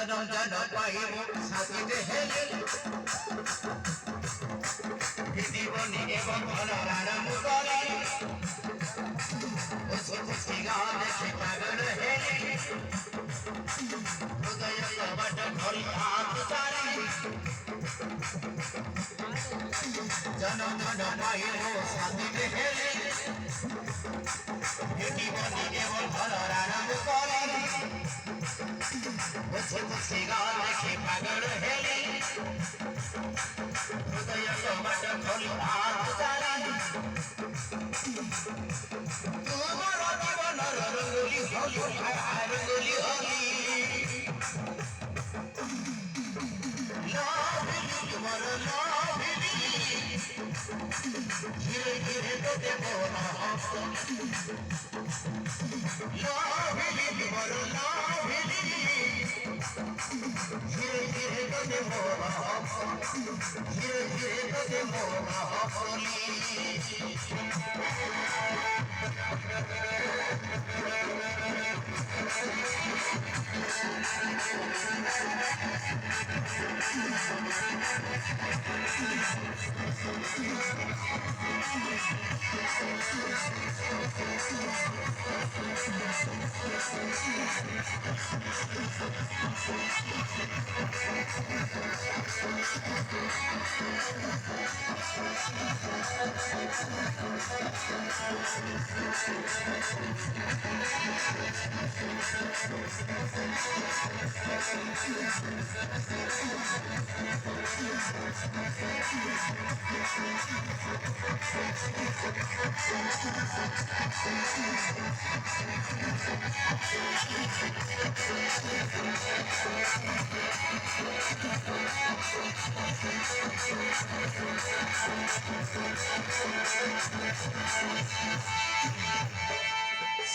জনম জন পাইব সাথীতে হেলে জীবনী এবং অনারাম করে সৃষ্টি গান দেখে পাগল হেলে হৃদয় কবট ধরি হাত চারি জনম জন পাইব সাথীতে হেলে জীবনী এবং অনারাম করে সৃষ্টি গান দেখে পাগল হেলে হৃদয় কবট ধরি হাত চারি তোমার জীবনের রঙ্গলি হলি রঙ্গলি হলি তোমার ধীরে ধীরে তো দেব তোমার ধীরে ধীরে তো দেব ধীরে ধীরে তো দেব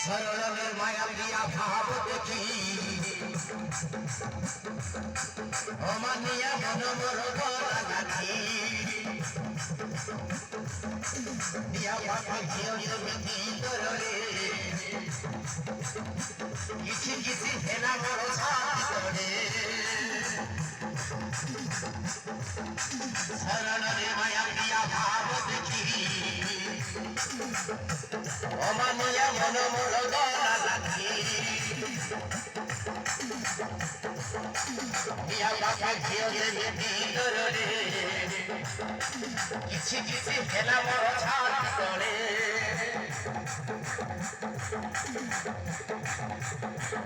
सरल माया दिया भाव देखी अमानिया मन मोर गला गाथी दिया पापा झियो जमी करले किसी किसी हेला मोर साथ करे सरल माया दिया भाव देखी অমানিয়া মন মোর গলা গাথি দিয়া বাপা ঝিও দেবে ভিতরে কিছু কিছু হেলা মোর ছাড় করে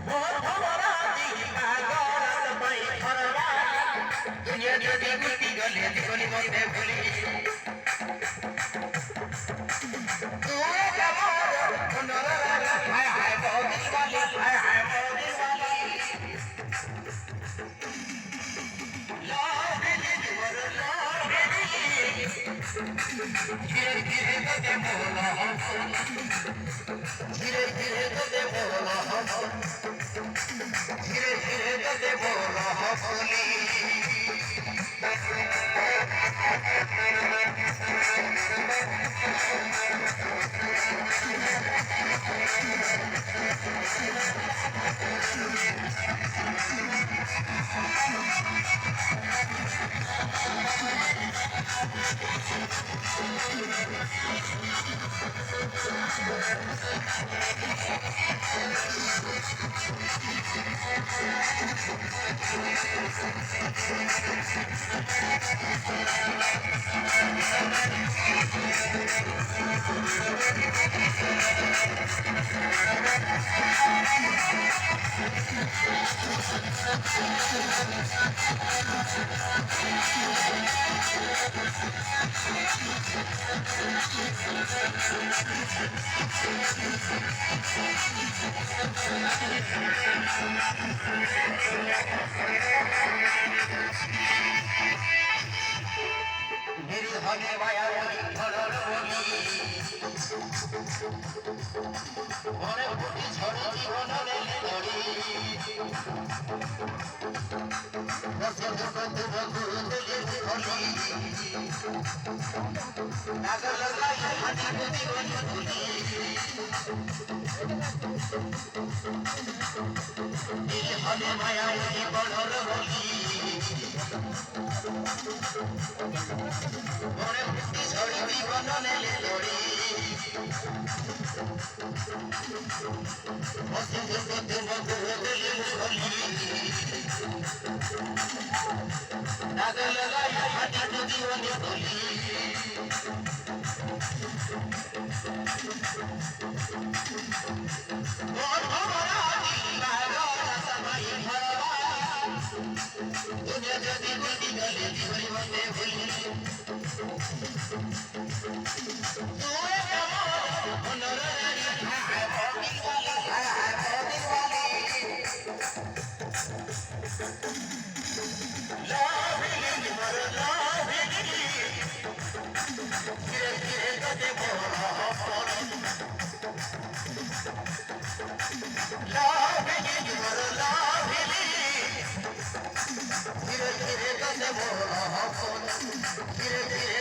মোর ভরা দিগা গড় পাই ফরবা দুনিয়া যদি গুটি গলে জীবনী মধ্যে ভুলি धीरे धीरे तो दे बोला धीरे धीरे तो दे बोला धीरे धीरे तो दे बोला बोली হলি দাগ লাগাই হাতি বুদ্ধি গলি তুলি দিল হলে মায়া হলি বড়র হলি মনে মুক্তি ঝড়ি জীবন নেলে দড়ি মস্তি দুর্গতে মধুরে দিলে হলি দাগ লাগাই হাতি বুদ্ধি গলি তুলি ধীরে ধীরে